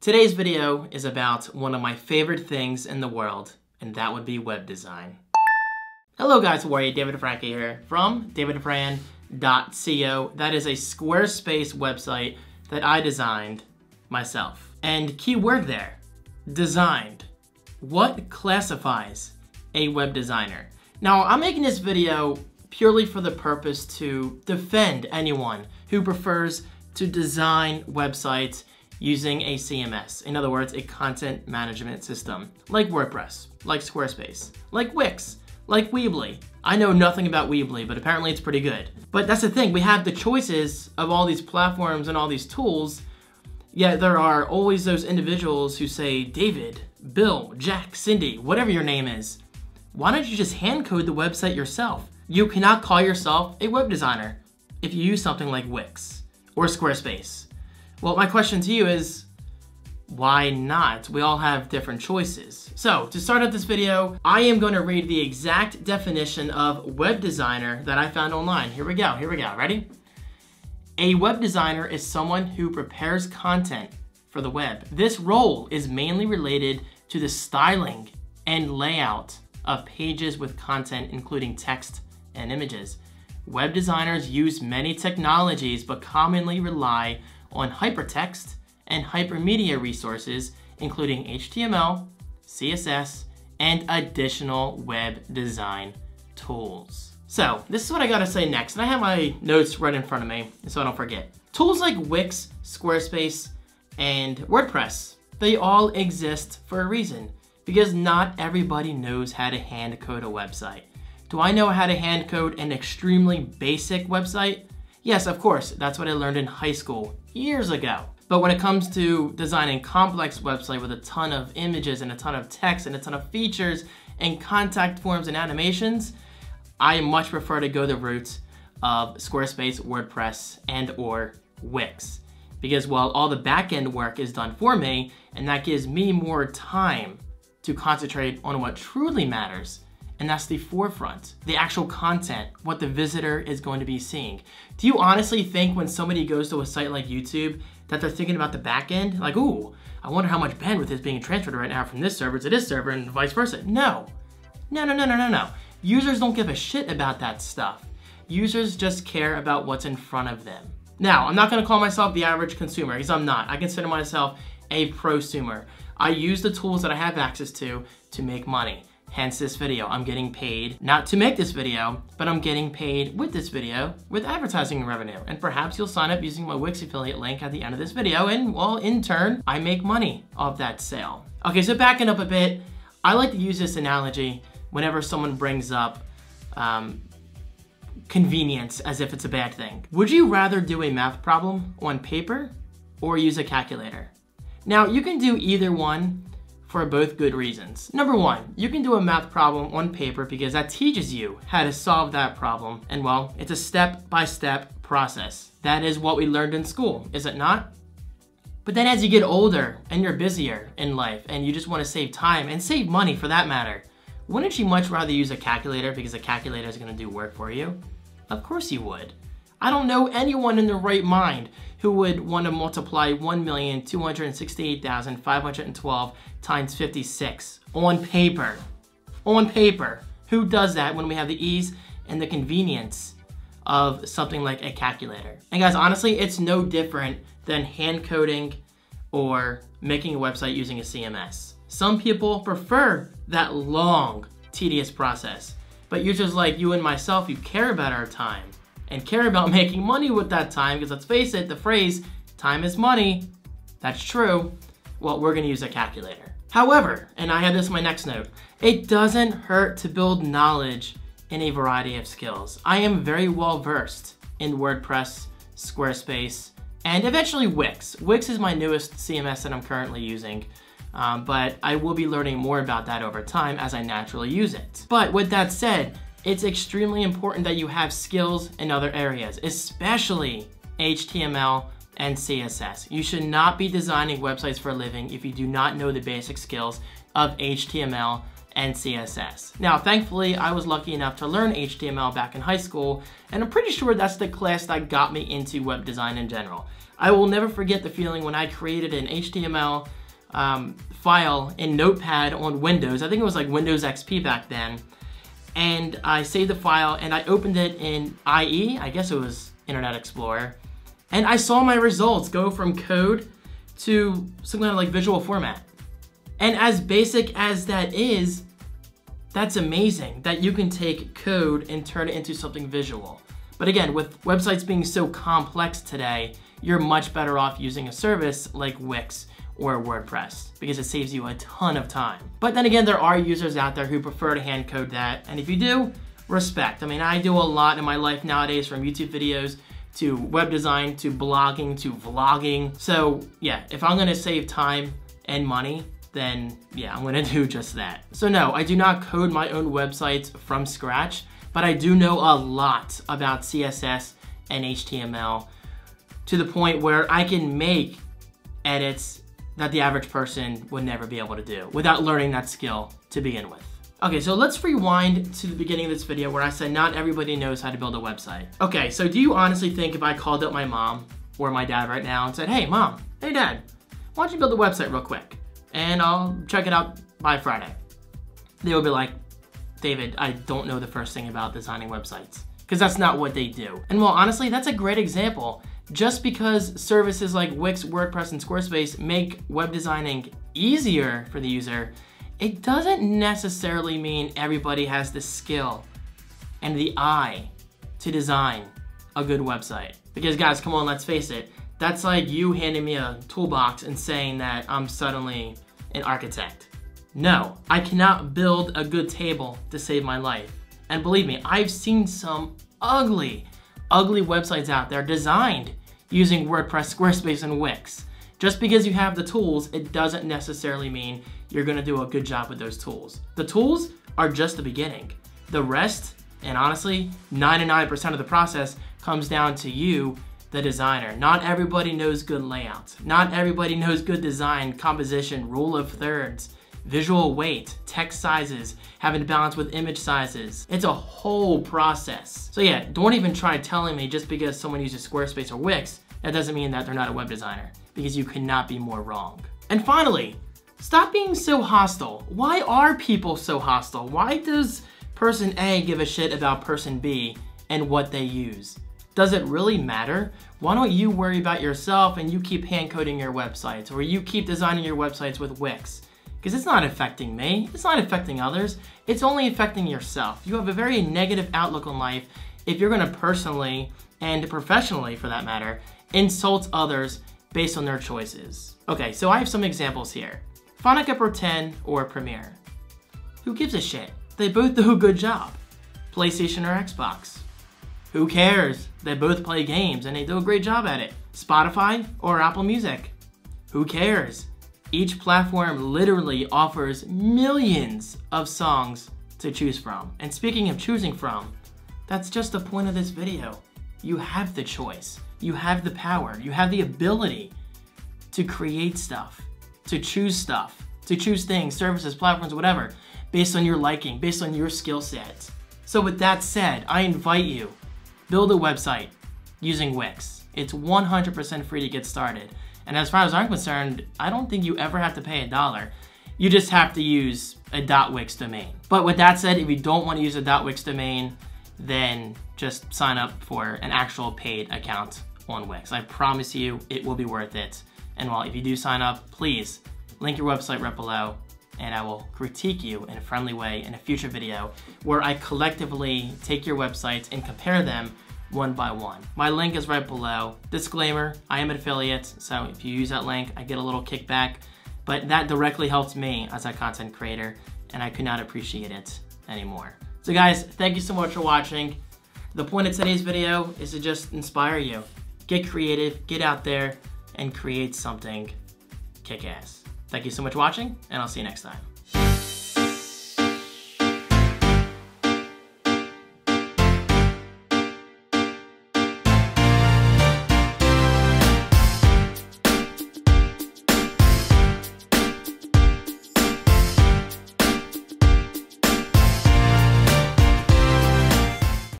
Today's video is about one of my favorite things in the world, and that would be web design. Hello guys, how are you? David Franco here from davidfran.co. That is a Squarespace website that I designed myself. And key word there, designed. What classifies a web designer? Now, I'm making this video purely for the purpose to defend anyone who prefers to design websites using a CMS. In other words, a content management system, like WordPress, like Squarespace, like Wix, like Weebly. I know nothing about Weebly, but apparently it's pretty good. But that's the thing, we have the choices of all these platforms and all these tools, yet there are always those individuals who say, David, Bill, Jack, Cindy, whatever your name is, why don't you just hand code the website yourself? You cannot call yourself a web designer if you use something like Wix or Squarespace. Well, my question to you is, why not? We all have different choices. So, to start out this video, I am going to read the exact definition of web designer that I found online. Here we go, ready? A web designer is someone who prepares content for the web. This role is mainly related to the styling and layout of pages with content, including text and images. Web designers use many technologies, but commonly rely on hypertext and hypermedia resources, including HTML, CSS, and additional web design tools. So this is what I gotta say next, and I have my notes right in front of me so I don't forget. Tools like Wix, Squarespace, and WordPress, they all exist for a reason, because not everybody knows how to hand code a website. Do I know how to hand code an extremely basic website? Yes, of course, that's what I learned in high school years ago. But when it comes to designing complex website with a ton of images and a ton of text and a ton of features and contact forms and animations, I much prefer to go the route of Squarespace, WordPress, and or Wix. Because while all the back-end work is done for me, and that gives me more time to concentrate on what truly matters, and that's the forefront, the actual content, what the visitor is going to be seeing. Do you honestly think when somebody goes to a site like YouTube that they're thinking about the back end? Like, ooh, I wonder how much bandwidth is being transferred right now from this server to this server and vice versa. No. Users don't give a shit about that stuff. Users just care about what's in front of them. Now, I'm not gonna call myself the average consumer, because I'm not. I consider myself a prosumer. I use the tools that I have access to make money. Hence this video. I'm getting paid, not to make this video, but I'm getting paid with this video with advertising revenue. And perhaps you'll sign up using my Wix affiliate link at the end of this video, and well, in turn, I make money off that sale. Okay, so backing up a bit, I like to use this analogy whenever someone brings up convenience as if it's a bad thing. Would you rather do a math problem on paper or use a calculator? Now, you can do either one for both good reasons. Number one, you can do a math problem on paper because that teaches you how to solve that problem. And well, it's a step-by-step process. That is what we learned in school, is it not? But then as you get older and you're busier in life and you just want to save time and save money for that matter, wouldn't you much rather use a calculator because a calculator is going to do work for you? Of course you would. I don't know anyone in their right mind who would want to multiply 1,268,512 times 56 on paper. On paper. Who does that when we have the ease and the convenience of something like a calculator? And guys, honestly, it's no different than hand coding or making a website using a CMS. Some people prefer that long, tedious process. But users like you and myself, who care about our time and care about making money with that time, because let's face it, the phrase, time is money, that's true, well, we're gonna use a calculator. However, and I have this in my next note, it doesn't hurt to build knowledge in a variety of skills. I am very well versed in WordPress, Squarespace, and eventually Wix. Wix is my newest CMS that I'm currently using. But I will be learning more about that over time as I naturally use it. But with that said, it's extremely important that you have skills in other areas, especially HTML and CSS. You should not be designing websites for a living if you do not know the basic skills of HTML and CSS. Now, thankfully, I was lucky enough to learn HTML back in high school, and I'm pretty sure that's the class that got me into web design in general. I will never forget the feeling when I created an HTML file in Notepad on Windows. I think it was like Windows XP back then. And I saved the file and I opened it in IE, I guess it was Internet Explorer. And I saw my results go from code to some kind of like visual format. And as basic as that is, that's amazing that you can take code and turn it into something visual. But again, with websites being so complex today, you're much better off using a service like Wix or WordPress because it saves you a ton of time. But then again, there are users out there who prefer to hand code that. And if you do, respect. I mean, I do a lot in my life nowadays, from YouTube videos to web design to blogging to vlogging. So yeah, if I'm gonna save time and money, then yeah, I'm gonna do just that. So no, I do not code my own websites from scratch, but I do know a lot about CSS and HTML to the point where I can make edits that the average person would never be able to do without learning that skill to begin with. Okay, so let's rewind to the beginning of this video where I said not everybody knows how to build a website. Okay, so do you honestly think if I called up my mom or my dad right now and said, hey mom, hey dad, why don't you build a website real quick and I'll check it out by Friday? They would be like, David, I don't know the first thing about designing websites, because that's not what they do. And well, honestly, that's a great example. Just because services like Wix, WordPress, and Squarespace make web designing easier for the user, it doesn't necessarily mean everybody has the skill and the eye to design a good website. Because guys, come on, let's face it, that's like you handing me a toolbox and saying that I'm suddenly an architect. No, I cannot build a good table to save my life. And believe me, I've seen some ugly websites out there designed using WordPress, Squarespace, and Wix. Just because you have the tools, it doesn't necessarily mean you're gonna do a good job with those tools. The tools are just the beginning. The rest, and honestly, 99% of the process comes down to you, the designer. Not everybody knows good layouts. Not everybody knows good design, composition, rule of thirds, visual weight, text sizes, having balance with image sizes. It's a whole process. So yeah, don't even try telling me just because someone uses Squarespace or Wix, that doesn't mean that they're not a web designer, because you cannot be more wrong. And finally, stop being so hostile. Why are people so hostile? Why does person A give a shit about person B and what they use? Does it really matter? Why don't you worry about yourself and you keep hand coding your websites, or you keep designing your websites with Wix? Because it's not affecting me, it's not affecting others, it's only affecting yourself. You have a very negative outlook on life if you're gonna personally, and professionally for that matter, insult others based on their choices. Okay, so I have some examples here. Final Cut Pro 10 or Premiere. Who gives a shit? They both do a good job. PlayStation or Xbox. Who cares? They both play games and they do a great job at it. Spotify or Apple Music. Who cares? Each platform literally offers millions of songs to choose from. And speaking of choosing from, that's just the point of this video. You have the choice. You have the power. You have the ability to create stuff, to choose things, services, platforms, whatever, based on your liking, based on your skill set. So with that said, I invite you, build a website using Wix. It's 100% free to get started. And as far as I'm concerned, I don't think you ever have to pay $1. You just have to use a .wix domain. But with that said, if you don't want to use a .wix domain, then just sign up for an actual paid account on Wix. I promise you, it will be worth it. And while if you do sign up, please link your website right below, and I will critique you in a friendly way in a future video where I collectively take your websites and compare them one by one. My link is right below. Disclaimer, I am an affiliate, so if you use that link, I get a little kickback, but that directly helps me as a content creator, and I could not appreciate it anymore. So guys, thank you so much for watching. The point of today's video is to just inspire you. Get creative, get out there, and create something kick-ass. Thank you so much for watching, and I'll see you next time.